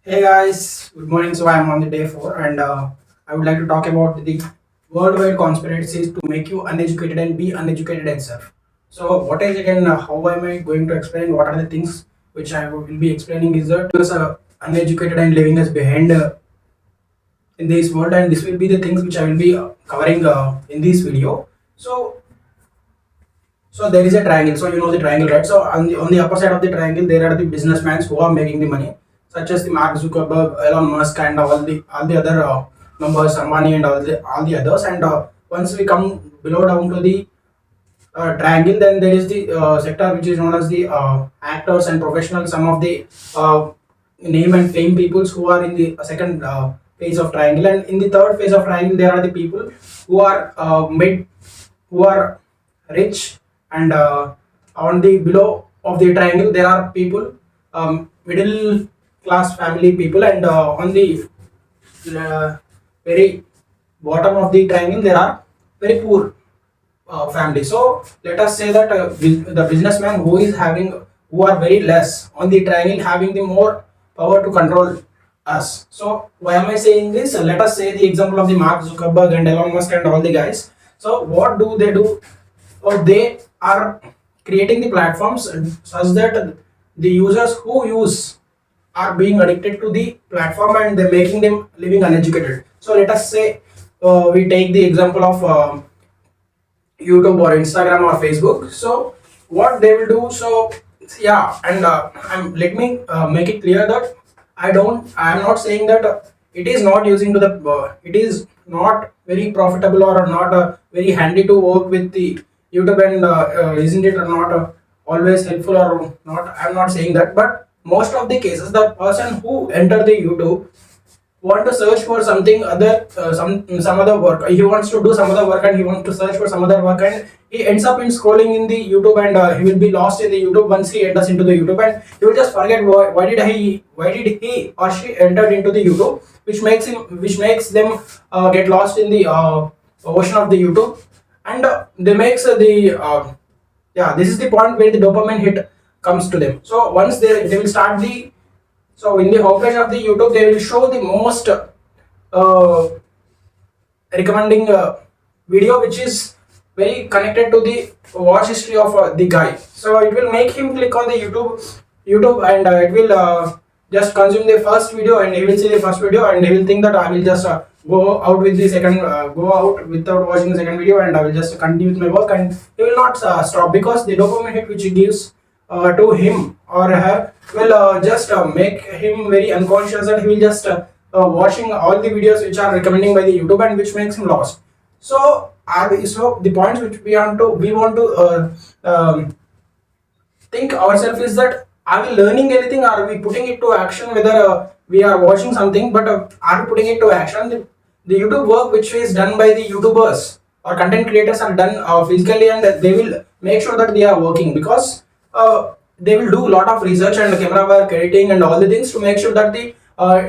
Hey guys, good morning. So I am on the day 4 and I would like to talk about the worldwide conspiracies to make you uneducated and be uneducated itself. So what is it and how am I going to explain what are the things which I will be explaining is that us uneducated and leaving us behind in this world, and this will be the things which I will be covering in this video. So there is a triangle. So you know the triangle, right? So on the upper side of the triangle, there are the businessmen who are making the money, such as the Mark Zuckerberg, Elon Musk, and all the other members, Ambani, and all the others. And once we come below down to the triangle, then there is the sector which is known as the actors and professionals. Some of the name and fame peoples who are in the second phase of triangle, and in the third phase of triangle, there are the people who are who are rich, and on the below of the triangle there are people, middle class family people, and on the very bottom of the triangle there are very poor family. So let us say that the businessman who are very less on the triangle having the more power to control us. So why am I saying this? Let us say the example of the Mark Zuckerberg and Elon Musk and all the guys. So what do they do? Or they are creating the platforms such that the users who use are being addicted to the platform, and they're making them living uneducated. So let us say we take the example of YouTube or Instagram or Facebook. So what they will do? So yeah, and let me make it clear that I am not saying that it is not using to the it is not very profitable or not very handy to work with the YouTube, and isn't it not always helpful or not? I'm not saying that, but most of the cases, the person who enter the YouTube want to search for something other, some other work. He wants to do some other work, and he wants to search for some other work, and he ends up in scrolling in the YouTube, and he will be lost in the YouTube once he enters into the YouTube, and he will just forget why did he or she entered into the YouTube, which makes them get lost in the ocean of the YouTube, and they makes the yeah, this is the point where the dopamine hit comes to them. So once they will start the, so in the homepage of the YouTube, they will show the most recommending video which is very connected to the watch history of the guy. So it will make him click on the YouTube, and it will just consume the first video, and he will see the first video, and he will think that I will just go out with the second, go out without watching the second video, and I will just continue with my work, and he will not stop, because the dopamine hit which it gives to him or her will just make him very unconscious, and he will just watching all the videos which are recommending by the YouTube, and which makes him lost. So so the points which we want to think ourselves is that, are we learning anything? Are we putting it to action? Whether we are watching something, but are we putting it to action? The YouTube work which is done by the YouTubers or content creators are done physically, and they will make sure that they are working, because they will do a lot of research and camera work, editing, and all the things to make sure that the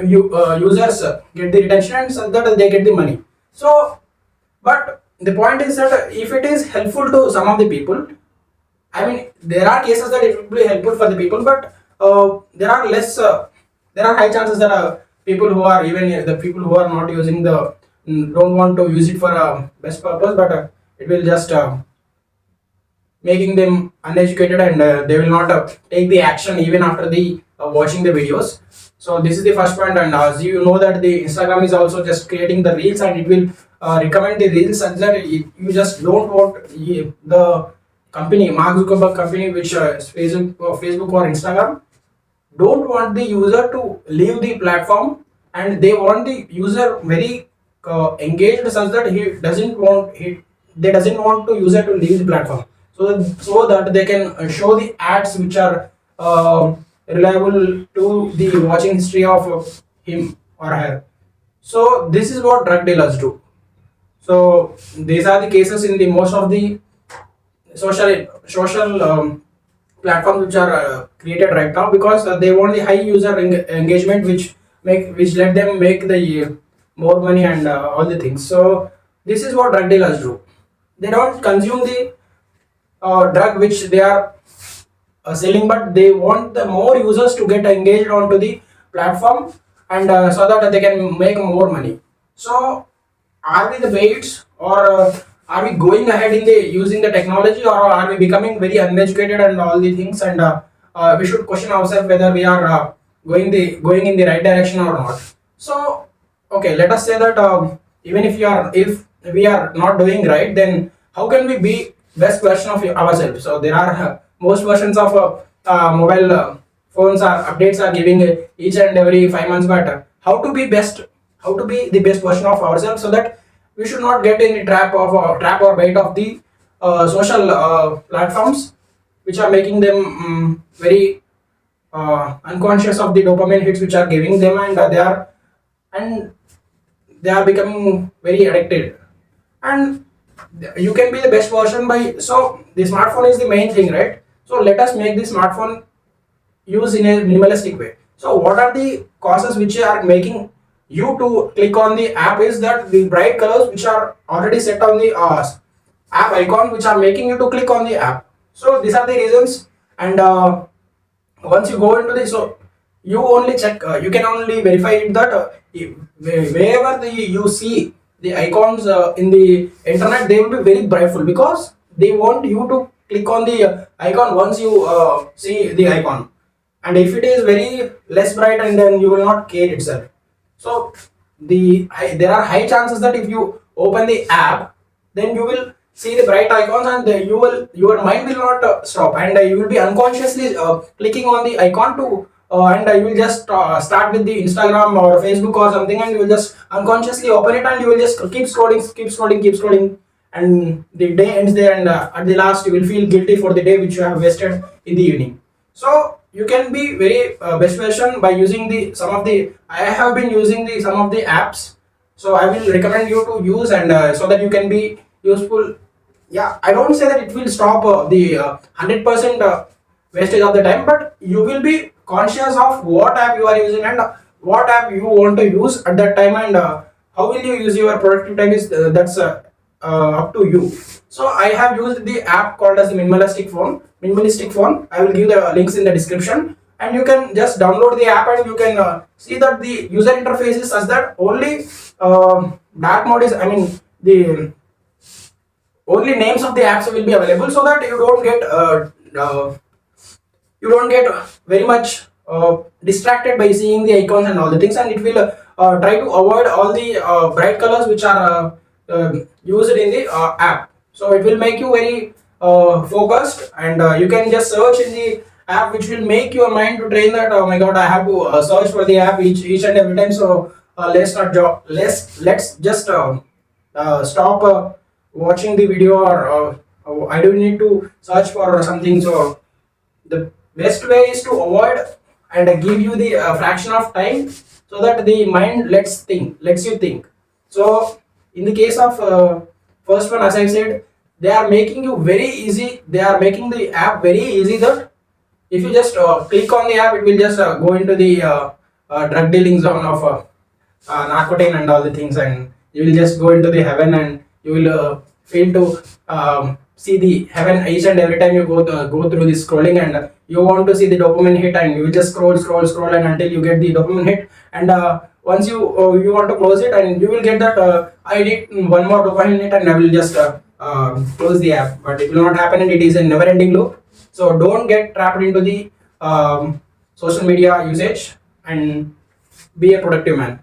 users get the retention, and so that they get the money. So, but the point is that if it is helpful to some of the people, I mean, there are cases that it will be helpful for the people, but there are high chances that people who are, even the people who are not using the, don't want to use it for a best purpose, but it will just making them uneducated, and they will not take the action even after the watching the videos. So this is the first point, and as you know that the Instagram is also just creating the reels, and it will recommend the reels such that you just don't want the company, Mark Zuckerberg company, which is Facebook or Instagram, don't want the user to leave the platform, and they want the user very engaged, such that they doesn't want to user to leave the platform, so that they can show the ads which are reliable to the watching history of him or her. So this is what drug dealers do. So these are the cases in the most of the social platforms which are created right now, because they want the high user engagement, which let them make the more money, and all the things. So this is what drug dealers do. They don't consume the drug which they are selling, but they want the more users to get engaged onto the platform, and so that they can make more money. So are we the baits, or are we going ahead in the using the technology, or are we becoming very uneducated and all the things, and we should question ourselves whether we are going in the right direction or not. So okay, let us say that even if we are not doing right, then how can we be best version of ourselves? So there are most versions of mobile phones or updates are giving each and every 5 months, but how to be the best version of ourselves, so that we should not get in the trap or bait of the social platforms, which are making them very unconscious of the dopamine hits which are giving them, and they are becoming very addicted. And you can be the best version by, so the smartphone is the main thing, right? So let us make the smartphone use in a minimalistic way. So what are the causes which are making you to click on the app? Is that the bright colors which are already set on the app icon, which are making you to click on the app. So these are the reasons. And once you go into this, so you only check, you can only verify it that wherever you see the icons in the internet, they will be very brightful, because they want you to click on the icon once you see the icon. And if it is very less bright, and then you will not care itself. So there are high chances that if you open the app, then you will see the bright icons, and your mind will not stop, and you will be unconsciously clicking on the icon to and you will just start with the Instagram or Facebook or something, and you will just unconsciously open it, and you will just keep scrolling, and the day ends there, and at the last you will feel guilty for the day which you have wasted in the evening. So you can be very best version by using the some of the, I have been using the some of the apps, so I will recommend you to use, and so that you can be useful. Yeah, I don't say that it will stop the 100% wastage of the time, but you will be conscious of what app you are using, and what app you want to use at that time, and how will you use your productive time is that's up to you. So I have used the app called as the minimalistic phone. I will give the links in the description, and you can just download the app, and you can see that the user interface is such that only dark mode is, I mean, the only names of the apps will be available, so that you don't get very much distracted by seeing the icons and all the things, and it will try to avoid all the bright colors which are used in the app. So it will make you very focused, and you can just search in the app, which will make your mind to train that, oh my god, I have to search for the app each and every time. So let's just stop watching the video, or I don't need to search for something. So the best way is to avoid and give you the fraction of time, so that the mind lets you think. So in the case of first one, as I said, they are making you very easy, they are making the app very easy, that if you just click on the app, it will just go into the drug dealing zone of narcotin and all the things, and you will just go into the heaven, and you will feel to see the heaven each and every time you go through this scrolling, and you want to see the dopamine hit, and you will just scroll and until you get the dopamine hit, and once you want to close it, and you will get that I need one more dopamine hit, and I will just close the app, but it will not happen, and it is a never ending loop. So don't get trapped into the social media usage, and be a productive man.